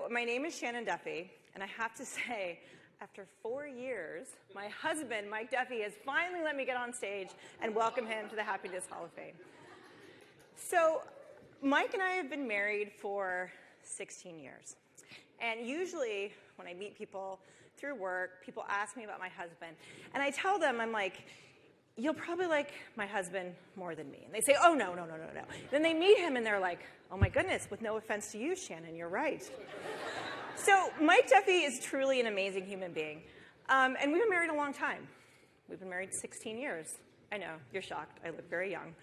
So my name is Shannon Duffy, and I have to say, after 4 years, my husband, Mike Duffy, has finally let me get on stage and welcome him to the Happiness Hall of Fame. So Mike and I have been married for 16 years. And usually when I meet people through work, people ask me about my husband. And I tell them, I'm like, you'll probably like my husband more than me. And they say, oh, no. Then they meet him and they're like, oh my goodness, with no offense to you, Shannon, you're right. So Mike Duffy is truly an amazing human being. And we've been married a long time. We've been married 16 years. I know, you're shocked. I look very young.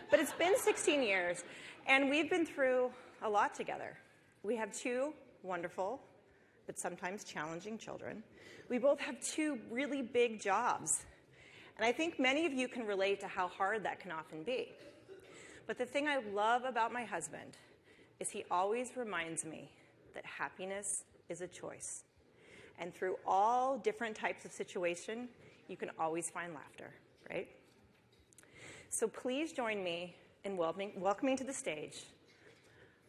But it's been 16 years, and we've been through a lot together. We have 2 wonderful, but sometimes challenging children. We both have 2 really big jobs. And I think many of you can relate to how hard that can often be. But the thing I love about my husband is he always reminds me that happiness is a choice. And through all different types of situation, you can always find laughter, right? So please join me in welcoming to the stage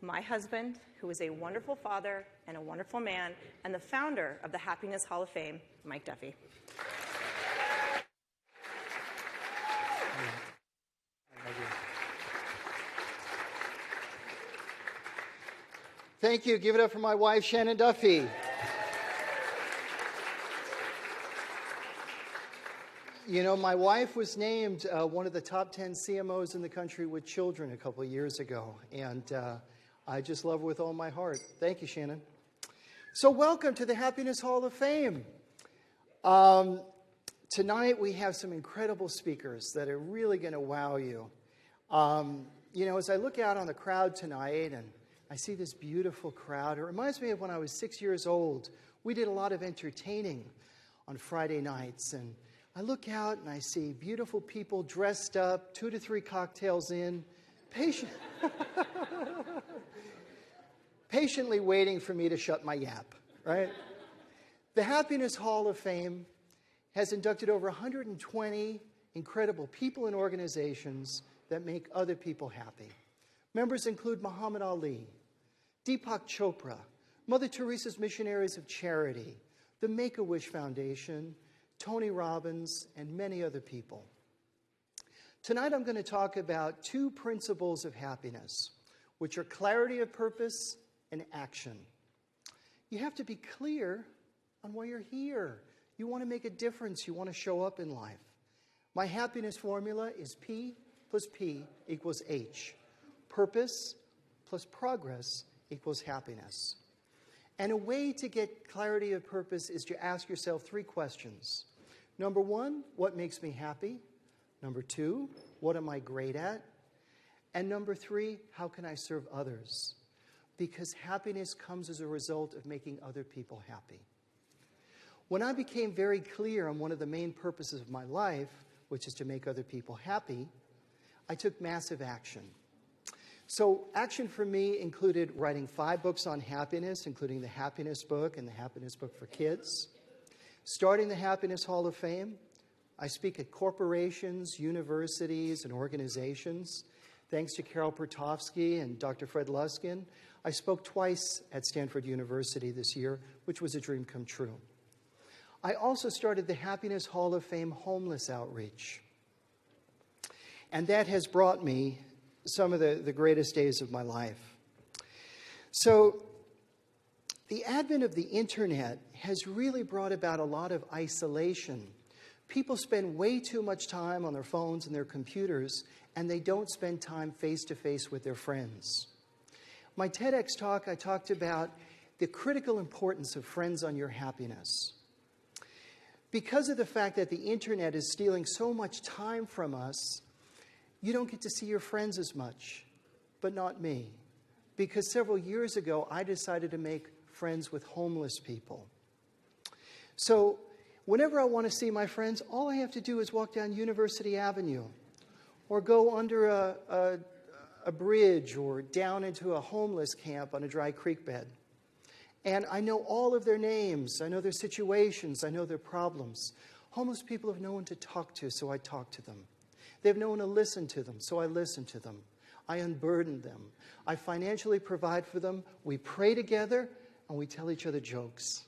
my husband, who is a wonderful father and a wonderful man, and the founder of the Happiness Hall of Fame, Mike Duffy. Thank you. Give it up for my wife, Shannon Duffy. You know, my wife was named one of the top 10 CMOs in the country with children a couple of years ago, and I just love her with all my heart. Thank you, Shannon. So welcome to the Happiness Hall of Fame. Tonight we have some incredible speakers that are really going to wow you. You know, as I look out on the crowd tonight and I see this beautiful crowd, it reminds me of when I was 6 years old. We did a lot of entertaining on Friday nights, and I look out and I see beautiful people dressed up, 2 to 3 cocktails in, patiently waiting for me to shut my yap, right? The Happiness Hall of Fame has inducted over 120 incredible people and organizations that make other people happy. Members include Muhammad Ali, Deepak Chopra, Mother Teresa's Missionaries of Charity, the Make-A-Wish Foundation, Tony Robbins, and many other people. Tonight I'm going to talk about 2 principles of happiness, which are clarity of purpose and action. You have to be clear on why you're here. You want to make a difference. You want to show up in life. My happiness formula is P plus P equals H. Purpose plus progress equals happiness. And a way to get clarity of purpose is to ask yourself 3 questions. Number 1, what makes me happy? Number 2, what am I great at? And number 3, how can I serve others? Because happiness comes as a result of making other people happy. When I became very clear on one of the main purposes of my life, which is to make other people happy, I took massive action. So action for me included writing 5 books on happiness, including the Happiness Book and the Happiness Book for Kids. Starting the Happiness Hall of Fame, I speak at corporations, universities, and organizations. Thanks to Carol Pertofsky and Dr. Fred Luskin, I spoke twice at Stanford University this year, which was a dream come true. I also started the Happiness Hall of Fame Homeless Outreach. And that has brought me some of the greatest days of my life. So the advent of the internet has really brought about a lot of isolation. People spend way too much time on their phones and their computers, and they don't spend time face-to-face with their friends. My TEDx talk, I talked about the critical importance of friends on your happiness. Because of the fact that the internet is stealing so much time from us, you don't get to see your friends as much, but not me. Because several years ago, I decided to make friends with homeless people. So whenever I want to see my friends, all I have to do is walk down University Avenue or go under a bridge or down into a homeless camp on a dry creek bed. And I know all of their names. I know their situations. I know their problems. Homeless people have no one to talk to, so I talk to them. They have no one to listen to them, so I listen to them. I unburden them. I financially provide for them. We pray together, and we tell each other jokes.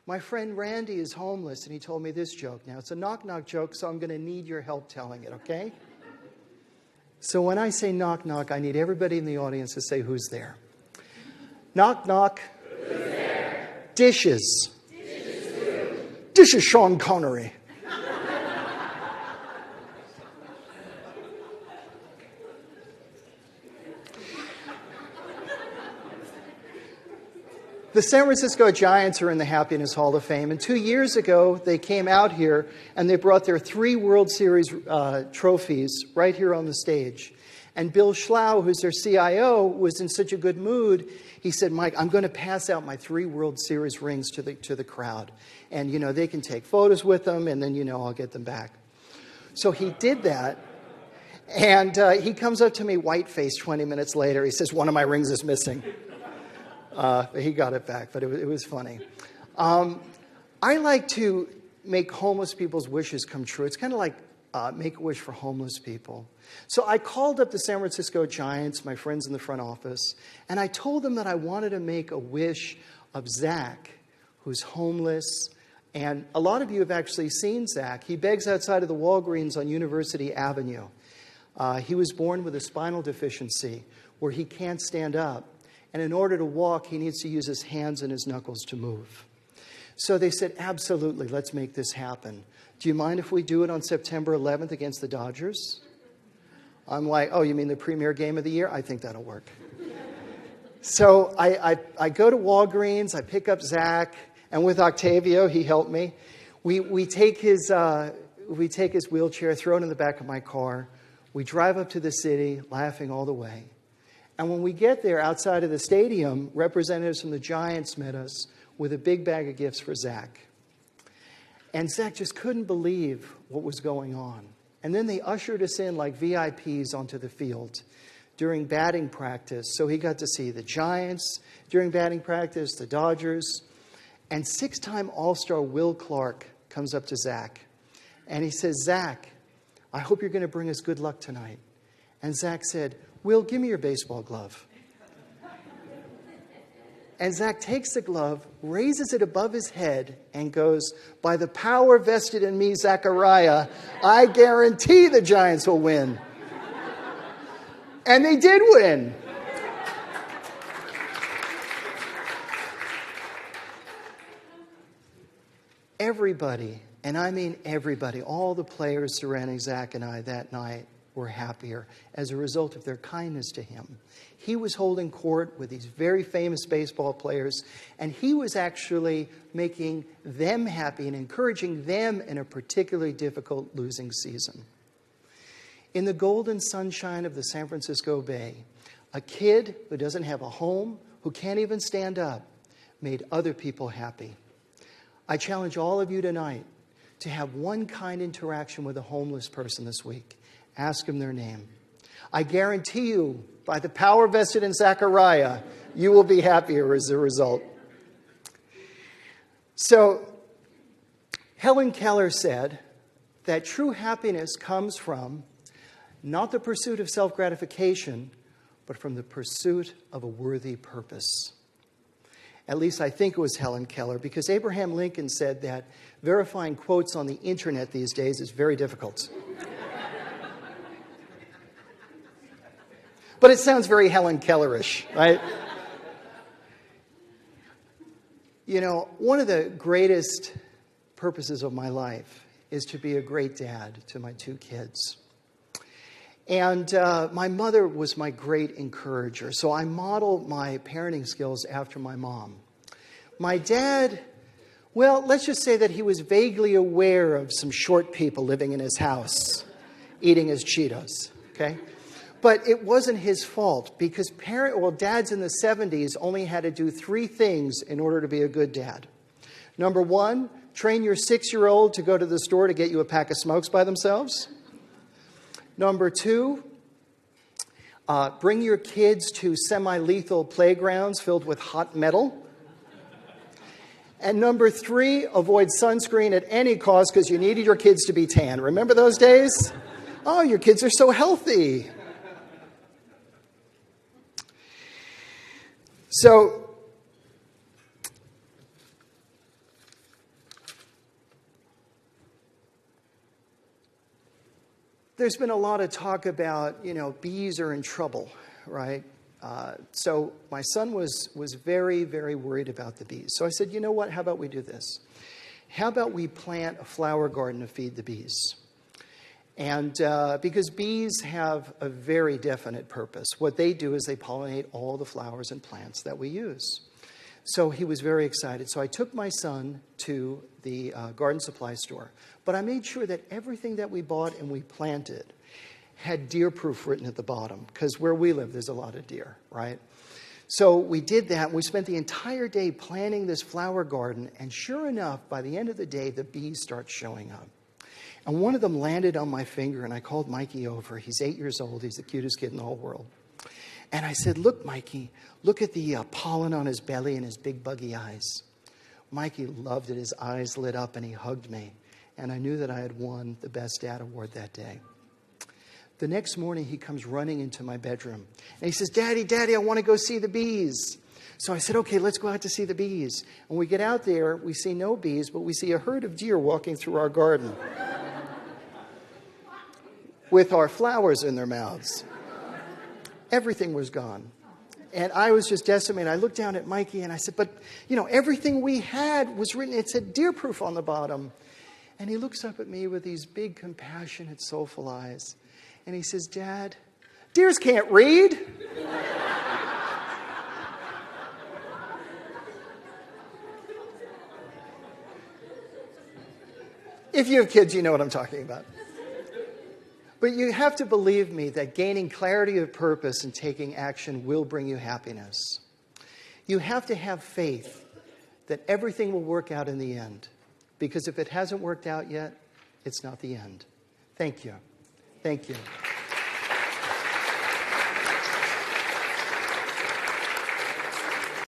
My friend Randy is homeless, and he told me this joke. Now, it's a knock-knock joke, so I'm going to need your help telling it, okay? So when I say knock-knock, I need everybody in the audience to say who's there. Knock-knock. Who's there? Dishes. Dishes, Sean Connery. The San Francisco Giants are in the Happiness Hall of Fame, and 2 years ago they came out here and they brought their 3 World Series trophies right here on the stage. And Bill Schlau, who's their CIO, was in such a good mood. He said, Mike, I'm going to pass out my 3 World Series rings to the crowd. And, they can take photos with them, and then, I'll get them back. So he did that. And he comes up to me white-faced 20 minutes later. He says, one of my rings is missing. He got it back, but it was funny. I like to make homeless people's wishes come true. It's kind of like Make-A-Wish for homeless people. So I called up the San Francisco Giants, my friends in the front office, and I told them that I wanted to make a wish of Zach, who's homeless. And a lot of you have actually seen Zach. He begs outside of the Walgreens on University Avenue. He was born with a spinal deficiency where he can't stand up. And in order to walk, he needs to use his hands and his knuckles to move. So they said, absolutely, let's make this happen. Do you mind if we do it on September 11th against the Dodgers? I'm like, oh, you mean the premier game of the year? I think that'll work. So I go to Walgreens, I pick up Zach, and with Octavio, he helped me. We take his wheelchair, throw it in the back of my car. We drive up to the city, laughing all the way. And when we get there, outside of the stadium, representatives from the Giants met us with a big bag of gifts for Zach. And Zach just couldn't believe what was going on. And then they ushered us in like VIPs onto the field during batting practice. So he got to see the Giants during batting practice, the Dodgers. And 6-time All-Star Will Clark comes up to Zach. And he says, Zach, I hope you're going to bring us good luck tonight. And Zach said, Will, give me your baseball glove. And Zach takes the glove, raises it above his head, and goes, by the power vested in me, Zachariah, I guarantee the Giants will win. And they did win. Everybody, and I mean everybody, all the players surrounding Zach and I that night were happier as a result of their kindness to him. He was holding court with these very famous baseball players, and he was actually making them happy and encouraging them in a particularly difficult losing season. In the golden sunshine of the San Francisco Bay, a kid who doesn't have a home, who can't even stand up, made other people happy. I challenge all of you tonight to have one kind interaction with a homeless person this week. Ask them their name. I guarantee you, by the power vested in Zechariah, you will be happier as a result. So, Helen Keller said that true happiness comes from not the pursuit of self-gratification, but from the pursuit of a worthy purpose. At least I think it was Helen Keller, because Abraham Lincoln said that verifying quotes on the internet these days is very difficult. But it sounds very Helen Kellerish, right? You know, one of the greatest purposes of my life is to be a great dad to my 2 kids. And my mother was my great encourager, so I modeled my parenting skills after my mom. My dad, well, let's just say that he was vaguely aware of some short people living in his house, eating his Cheetos, okay? But it wasn't his fault, because dads in the 70s only had to do 3 things in order to be a good dad. Number 1, train your 6-year-old to go to the store to get you a pack of smokes by themselves. Number 2, bring your kids to semi-lethal playgrounds filled with hot metal. And number 3, avoid sunscreen at any cost because you needed your kids to be tan. Remember those days? Oh, your kids are so healthy. So, there's been a lot of talk about, bees are in trouble, right? So my son was very, very worried about the bees. So I said, you know what, how about we do this? How about we plant a flower garden to feed the bees? And because bees have a very definite purpose. What they do is they pollinate all the flowers and plants that we use. So he was very excited. So I took my son to the garden supply store. But I made sure that everything that we bought and we planted had deer-proof written at the bottom. Because where we live, there's a lot of deer, right? So we did that. And we spent the entire day planting this flower garden. And sure enough, by the end of the day, the bees start showing up. And one of them landed on my finger, and I called Mikey over. He's 8 years old. He's the cutest kid in the whole world. And I said, look, Mikey, look at the pollen on his belly and his big buggy eyes. Mikey loved it. His eyes lit up, and he hugged me. And I knew that I had won the Best Dad Award that day. The next morning, he comes running into my bedroom. And he says, Daddy, I want to go see the bees. So I said, okay, let's go out to see the bees. And we get out there. We see no bees, but we see a herd of deer walking through our garden with our flowers in their mouths. Everything was gone. And I was just decimated. I looked down at Mikey and I said, but, everything we had was written, it said deer-proof on the bottom. And he looks up at me with these big, compassionate, soulful eyes. And he says, Dad, deers can't read. If you have kids, you know what I'm talking about. But you have to believe me that gaining clarity of purpose and taking action will bring you happiness. You have to have faith that everything will work out in the end. Because if it hasn't worked out yet, it's not the end. Thank you. Thank you.